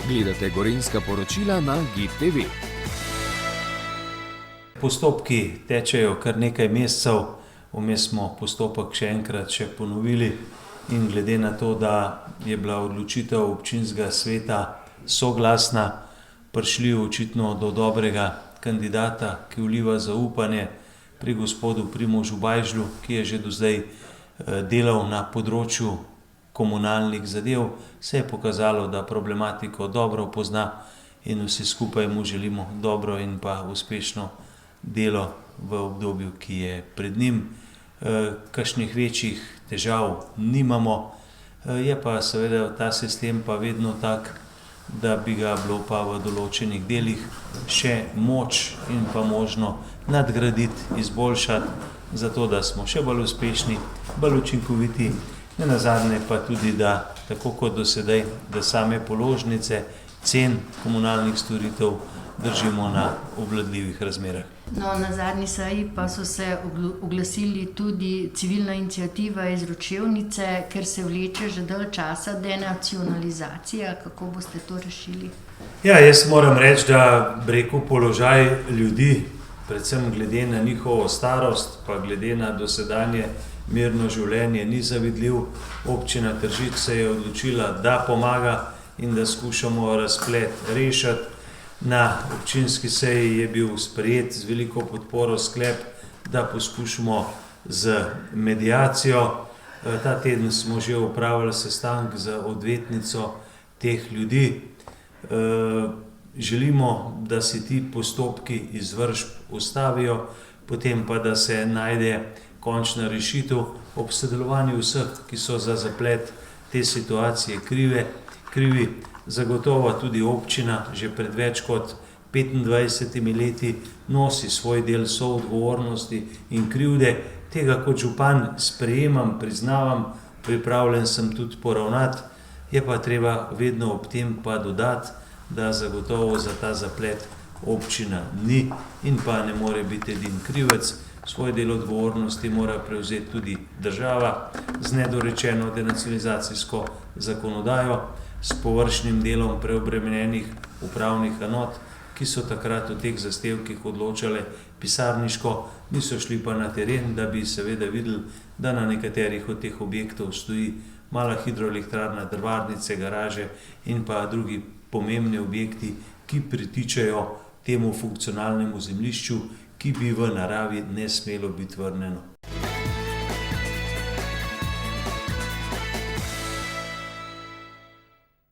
Gledate Gorenjska poročila na GID TV. Postopki tečejo kar nekaj mesecev, vmes smo postopek še enkrat ponovili in glede na to, da je bila odločitev občinskega sveta soglasna, prišli očitno do dobrega kandidata, ki vliva zaupanje pri gospodu Primožu Bajžlju, ki je že do zdaj delal na področju komunalnih zadev, se je pokazalo, da problematiko dobro pozna in vsi skupaj mu želimo dobro in pa uspešno delo v obdobju, ki je pred njim. Kakšnih večjih težav nimamo, je pa seveda ta sistem pa vedno tak, da bi ga bilo pa v določenih delih še moč in pa možno nadgraditi, izboljšati, zato da smo še bolj uspešni, bolj učinkoviti, nenazadnje pa tudi, da tako kot do sedaj, da same položnice cen komunalnih storitev držimo na obvladljivih razmerah. No, na zadnji seji pa so se oglasili tudi civilna iniciativa iz Ročevnice, ker se vleče že dalj časa denacionalizacija. Kako boste to rešili? Ja, jaz moram reči, da položaj ljudi, predvsem glede na njihovo starost, pa glede na dosedanje mirno življenje, ni zavidljiv. Občina Tržič se je odločila, da pomaga in da skušamo razplet rešiti. Na občinski seji je bil sprejet z veliko podporo sklep, da poskušamo z mediacijo. Ta teden smo že opravili sestanek z odvetnico teh ljudi. Želimo, da se ti postopki izvršb ustavijo, potem pa, da se najde končna rešitev ob sodelovanju vseh, ki so za zaplet te situacije krivi. Zagotovo tudi občina že pred več kot 25 leti nosi svoj del soodgovornosti in krivde. Tega kot župan sprejemam, priznavam, pripravljen sem tudi poravnati, je pa treba vedno ob tem pa dodati, da zagotovo za ta zaplet občina ni in pa ne more biti edini krivec. Svoj del odgovornosti mora prevzeti tudi država z nedorečeno denacionalizacijsko zakonodajo, s površnim delom preobremenjenih upravnih enot, ki so takrat o teh zahtevkih odločale pisarniško, niso šli pa na teren, da bi seveda videli, da na nekaterih od teh objektov stoji mala hidroelektrarna, drvarnice, garaže in pa drugi pomembni objekti, ki pritičajo temu funkcionalnemu zemljišču, ki bi v naravi ne smelo biti vrnjeno.